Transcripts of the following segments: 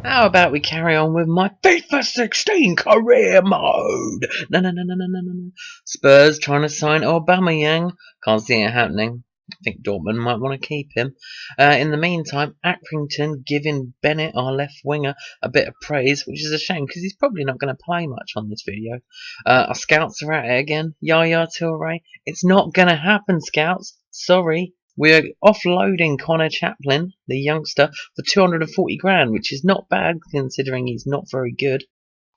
How about we carry on with my FIFA 16 career mode? No. Spurs trying to sign Aubameyang. Can't see it happening. I think Dortmund might want to keep him. In the meantime, Accrington giving Bennett, our left winger, a bit of praise, which is a shame because he's probably not going to play much on this video. Our scouts are at it again. Yaya Toure. It's not going to happen, scouts. Sorry. We're offloading Connor Chaplin, the youngster, for 240 grand, which is not bad considering he's not very good.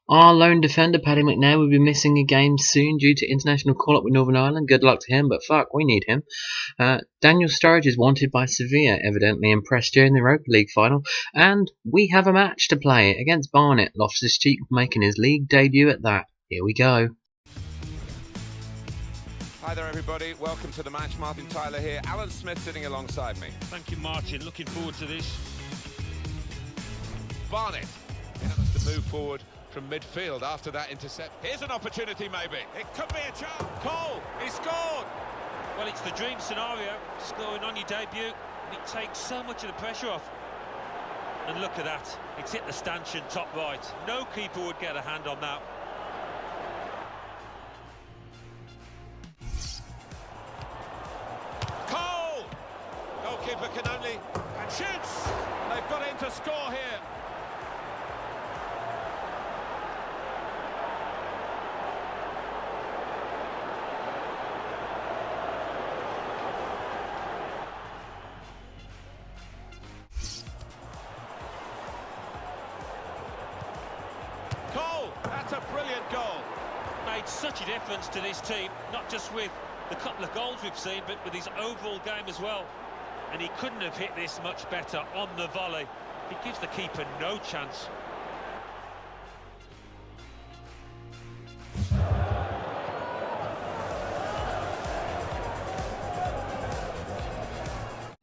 Our lone defender, Paddy McNair, will be missing a game soon due to international call-up with Northern Ireland. Good luck to him, but fuck, we need him. Daniel Sturridge is wanted by Sevilla, evidently impressed during the Europa League final. And we have a match to play against Barnet. Loftus-Cheek making his league debut at that. Here we go. Hi there everybody, welcome to the match. Martin Tyler here, Alan Smith sitting alongside me. Thank you Martin, looking forward to this. Barnet has to move forward from midfield after that intercept. Here's an opportunity maybe. It could be a chance. Cole, he scored! Well, it's the dream scenario, scoring on your debut, and it takes so much of the pressure off. And look at that, it's hit the stanchion top right. No keeper would get a hand on that. Goalkeeper can only and shoots. They've got in to score here. Cole, that's a brilliant goal. Made such a difference to this team, not just with the couple of goals we've seen, but with his overall game as well. And he couldn't have hit this much better on the volley. He gives the keeper no chance.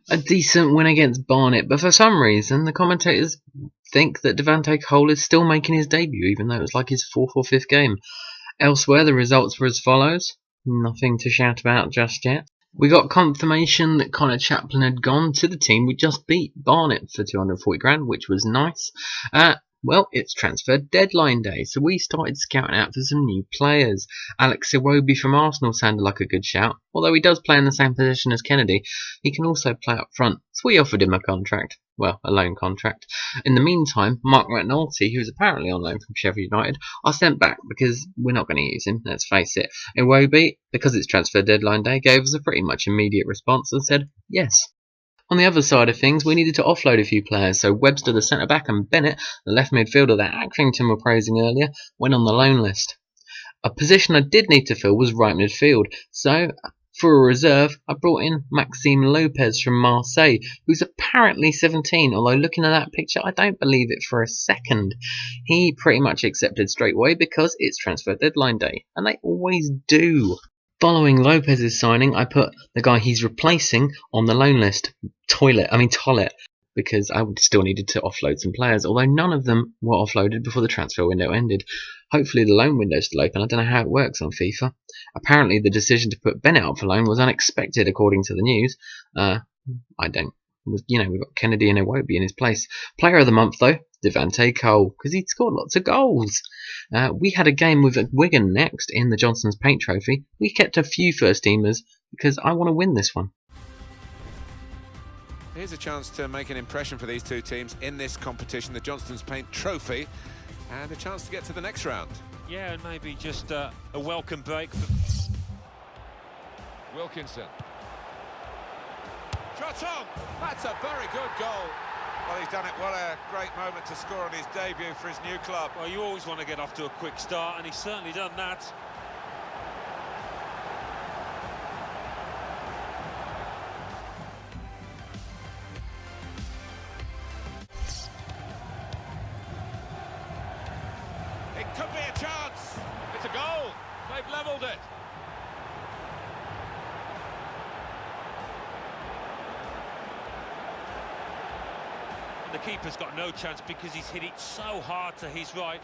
A decent win against Barnet, but for some reason the commentators think that Devante Cole is still making his debut, even though it was like his 4th or 5th game. Elsewhere, the results were as follows. Nothing to shout about just yet. We got confirmation that Connor Chaplin had gone to the team we just beat, Barnet, for 240 grand, which was nice. Well, it's transfer deadline day, so we started scouting out for some new players. Alex Iwobi from Arsenal sounded like a good shout. Although he does play in the same position as Kennedy, he can also play up front, so we offered him a contract. Well, a loan contract. In the meantime, Mark McNulty, who's apparently on loan from Sheffield United, are sent back because we're not going to use him, let's face it. Iwobi, because it's transfer deadline day, gave us a pretty much immediate response and said yes. On the other side of things, we needed to offload a few players, so Webster, the centre-back, and Bennett, the left midfielder that Accrington were praising earlier, went on the loan list. A position I did need to fill was right midfield, so for a reserve, I brought in Maxime Lopez from Marseille, who's apparently 17, although looking at that picture, I don't believe it for a second. He pretty much accepted straight away because it's transfer deadline day, and they always do. Following Lopez's signing, I put the guy he's replacing on the loan list, Toilet, because I still needed to offload some players, although none of them were offloaded before the transfer window ended. Hopefully the loan window's still open. I don't know how it works on FIFA. Apparently the decision to put Bennett up for loan was unexpected, according to the news. I don't. We've got Kennedy and Iwobi in his place. Player of the month, though, Devante Cole, because he'd scored lots of goals. We had a game with Wigan next in the Johnston's Paint Trophy. We kept a few first-teamers because I want to win this one. Here's a chance to make an impression for these two teams in this competition, the Johnston's Paint Trophy, and a chance to get to the next round. Yeah, and maybe just a welcome break. Wilkinson. Shot on! That's a very good goal. Well, he's done it. What a great moment to score on his debut for his new club. Well, you always want to get off to a quick start, and he's certainly done that. It could be a chance. It's a goal. They've levelled it. The keeper's got no chance because he's hit it so hard to his right.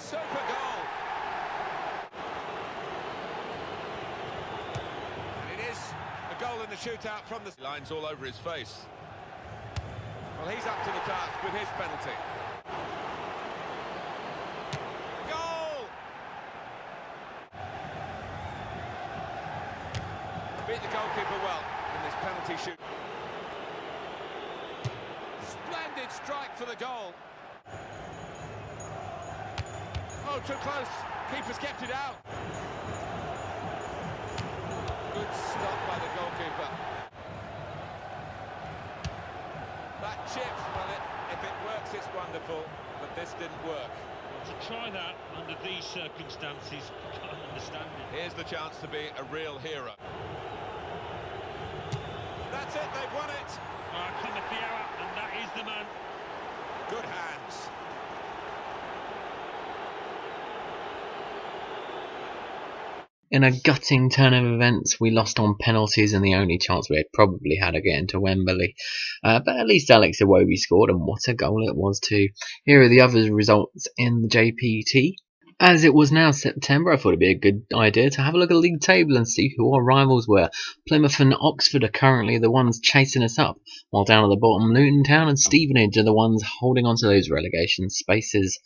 Super goal. And it is a goal in the shootout from the lines all over his face. Well, he's up to the task with his penalty. Goal! Beat the goalkeeper well in this penalty shoot. Splendid strike for the goal. Oh, too close. Keeper's kept it out. Good stop by the goalkeeper. That chip, well, if it works, it's wonderful, but this didn't work. Well, to try that under these circumstances, I can't understand it. Here's the chance to be a real hero. That's it, they've won it. Kamakiara, and that is the man. Good hands. In a gutting turn of events, we lost on penalties and the only chance we had probably had of getting to Wembley. But at least Alex Iwobi scored, and what a goal it was too. Here are the other results in the JPT. As it was now September, I thought it'd be a good idea to have a look at the league table and see who our rivals were. Plymouth and Oxford are currently the ones chasing us up, while down at the bottom, Luton Town and Stevenage are the ones holding on to those relegation spaces.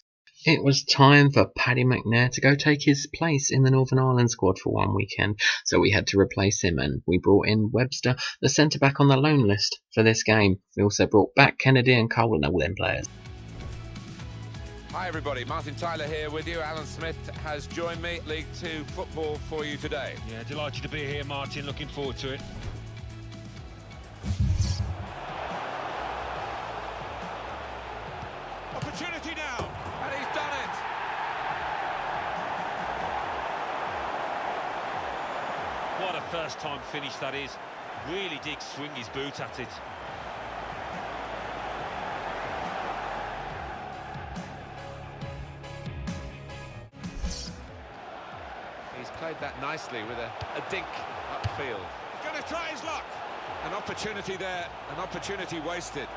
It was time for Paddy McNair to go take his place in the Northern Ireland squad for one weekend, so we had to replace him, and we brought in Webster, the centre-back on the loan list for this game. We also brought back Kennedy and Cole and all them players. Hi everybody, Martin Tyler here with you. Alan Smith has joined me. League 2 football for you today. Yeah, delighted to be here, Martin. Looking forward to it. Opportunity now, and he's done it. What a first-time finish that is. Really did swing his boot at it. He's played that nicely with a dink upfield. He's going to try his luck. An opportunity there, an opportunity wasted.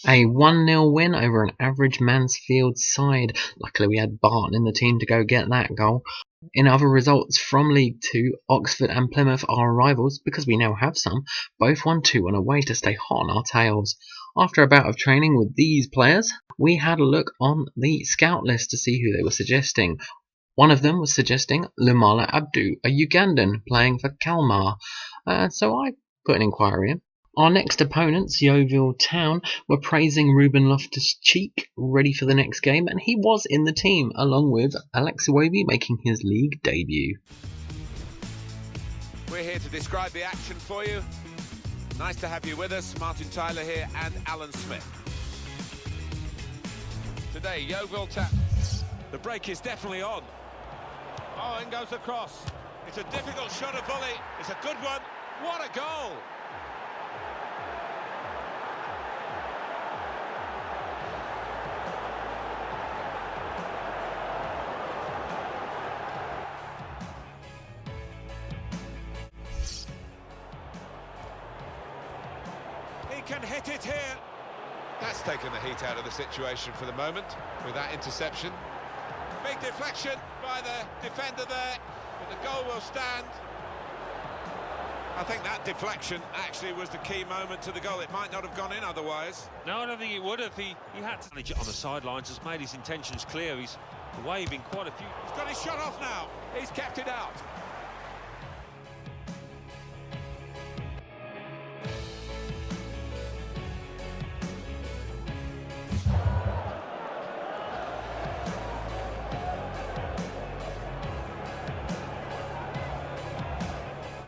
A 1-0 win over an average Mansfield side. Luckily we had Barton in the team to go get that goal. In other results from League 2, Oxford and Plymouth, our rivals, because we now have some, both won 2-1 away to stay hot on our tails. After a bout of training with these players, we had a look on the scout list to see who they were suggesting. One of them was suggesting Lumala Abdu, a Ugandan playing for Kalmar, so I put an inquiry in. Our next opponents, Yeovil Town, were praising Ruben Loftus-Cheek, ready for the next game, and he was in the team, along with Alex Iwobi making his league debut. We're here to describe the action for you. Nice to have you with us, Martin Tyler here and Alan Smith. Today, Yeovil Town. The break is definitely on. Oh, in goes the cross. It's a difficult shot, a volley. It's a good one. What a goal! He can hit it here. That's taken the heat out of the situation for the moment with that interception. Big deflection by the defender there, but the goal will stand. I think that deflection actually was the key moment to the goal. It might not have gone in otherwise. No, I don't think it would have. He had to manage it on the sidelines, has made his intentions clear. He's waving quite a few. He's got his shot off now. He's kept it out.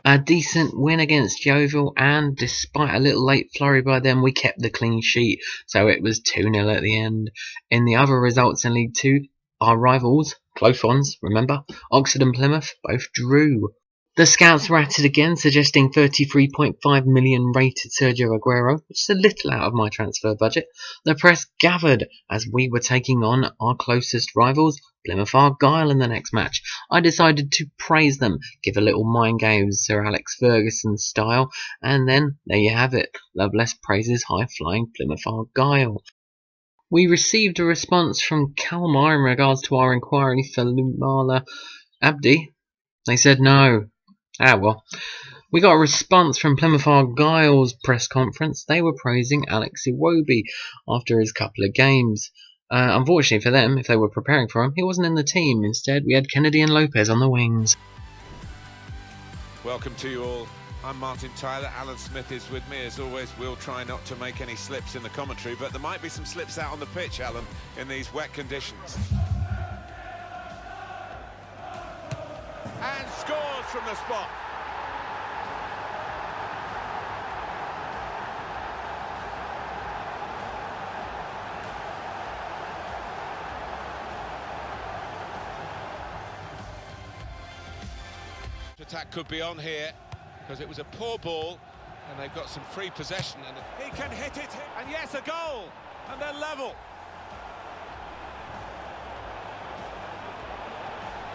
A decent win against Yeovil, and despite a little late flurry by them, we kept the clean sheet, so it was 2-0 at the end. In the other results in League 2, our rivals, close ones, remember, Oxford and Plymouth, both drew. The scouts ratted again, suggesting 33.5 million rated Sergio Aguero, which is a little out of my transfer budget. The press gathered as we were taking on our closest rivals, Plymouth Argyle, in the next match. I decided to praise them, give a little mind games Sir Alex Ferguson style, and then there you have it. Loveless praises high-flying Plymouth Argyle. We received a response from Kalmar in regards to our inquiry for Lumala Abdi. They said no. Well. We got a response from Plymouth Argyle's press conference. They were praising Alex Iwobi after his couple of games. Unfortunately for them, if they were preparing for him, he wasn't in the team. Instead, we had Kennedy and Lopez on the wings. Welcome to you all. I'm Martin Tyler. Alan Smith is with me. As always, we'll try not to make any slips in the commentary, but there might be some slips out on the pitch, Alan, in these wet conditions. And scores from the spot. Attack could be on here because it was a poor ball and they've got some free possession and he can hit it, and yes, a goal, and they're level.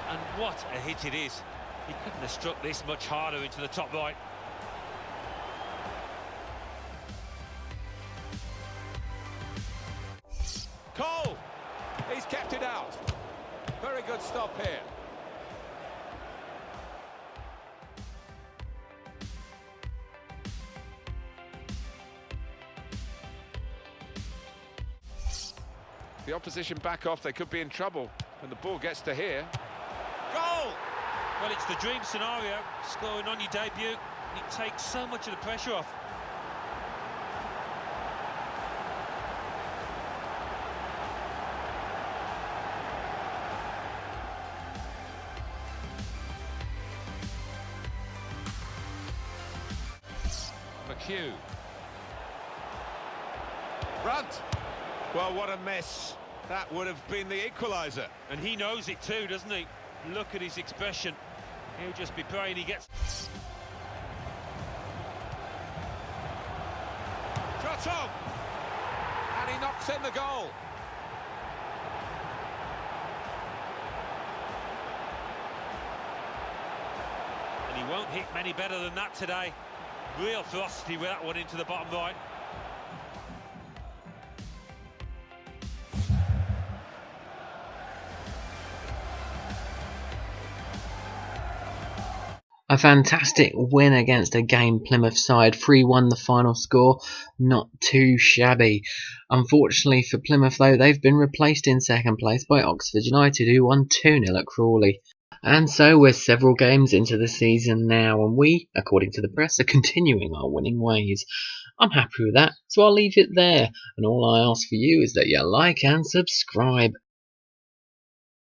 And what a hit it is. He couldn't have struck this much harder into the top right. Cole, he's kept it out. Very good stop here. The opposition back off, they could be in trouble when the ball gets to here. Goal! Well, it's the dream scenario, scoring on your debut. It takes so much of the pressure off. McHugh. Brunt! Well, what a mess. That would have been the equaliser. And he knows it too, doesn't he? Look at his expression. He'll just be praying he gets... Shot on! And he knocks in the goal. And he won't hit many better than that today. Real ferocity with that one into the bottom right. A fantastic win against a game Plymouth side. 3-1 the final score. Not too shabby. Unfortunately for Plymouth, though, they've been replaced in second place by Oxford United, who won 2-0 at Crawley. And so we're several games into the season now, and we, according to the press, are continuing our winning ways. I'm happy with that, so I'll leave it there. And all I ask for you is that you like and subscribe.